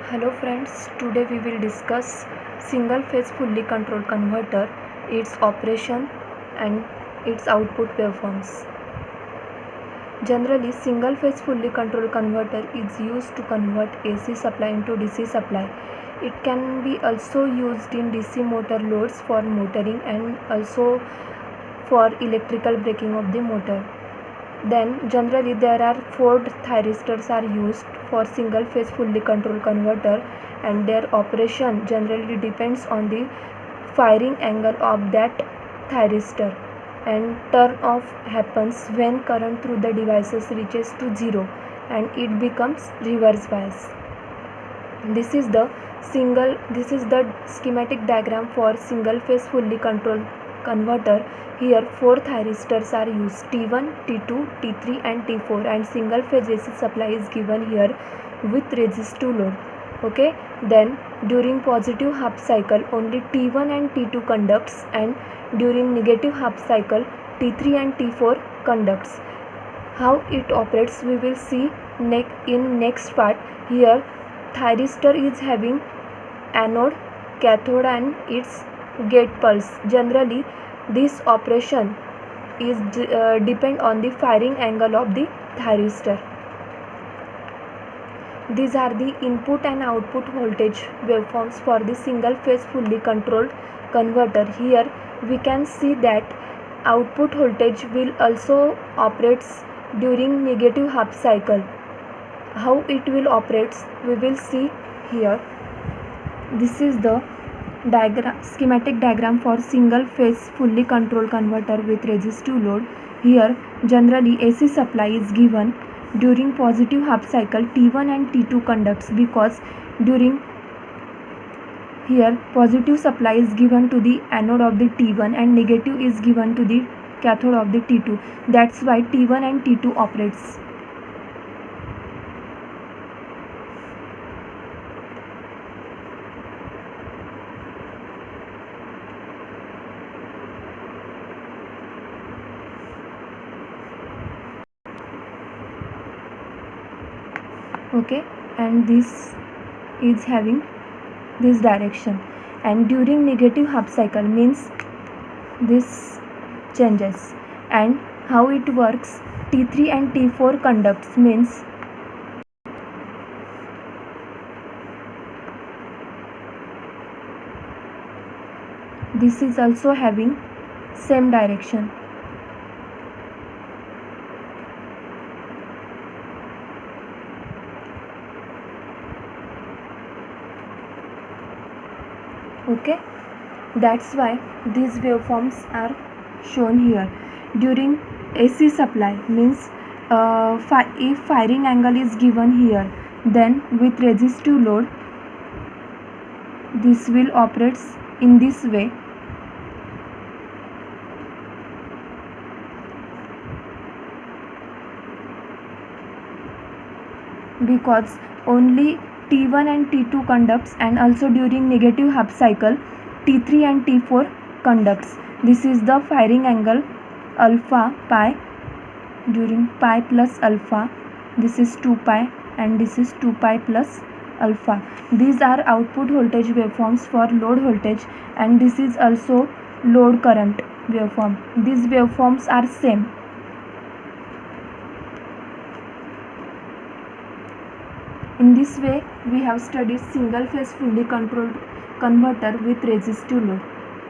Hello friends, today we will discuss single phase fully controlled converter, its operation and its output waveforms. Generally, single phase fully controlled converter is used to convert AC supply into DC supply. It can be also used in DC motor loads for motoring and also for electrical braking of the motor. Then generally there are 4 thyristors are used for single phase fully controlled converter, and their operation generally depends on the firing angle of that thyristor, and turn off happens when current through the devices reaches to 0 and it becomes reverse bias. This is the schematic diagram for single phase fully controlled converter. Here 4 thyristors are used, T1, T2, T3 and T4, and single phase AC supply is given here with resistive load. Okay, then during positive half cycle only T1 and T2 conducts, and during negative half cycle T3 and T4 conducts. How it operates we will see in next part. Here thyristor is having anode, cathode and its gate pulse. Generally this operation is depend on the firing angle of the thyristor. These are the input and output voltage waveforms for the single phase fully controlled converter. Here we can see that output voltage will also operates during negative half cycle. How it will operates we will see here. This is the schematic diagram for single phase fully controlled converter with resistive load. Here generally AC supply is given during positive half cycle. T1 and T2 conducts because during here positive supply is given to the anode of the T1 and negative is given to the cathode of the T2. That's why T1 and T2 operates. Okay, and this is having this direction, and during negative half cycle means this changes. And how it works, T3 and T4 conducts means this is also having same direction. Okay, that's why these waveforms are shown here. During AC supply means if firing angle is given here, then with resistive load this will operates in this way. Because only T1 and T2 conducts, and also during negative half cycle T3 and T4 conducts. This is the firing angle alpha pi during pi plus alpha. This is 2 pi and this is 2 pi plus alpha. These are output voltage waveforms for load voltage, and this is also load current waveform. These waveforms are same. In this way, we have studied single phase fully controlled converter with resistive load.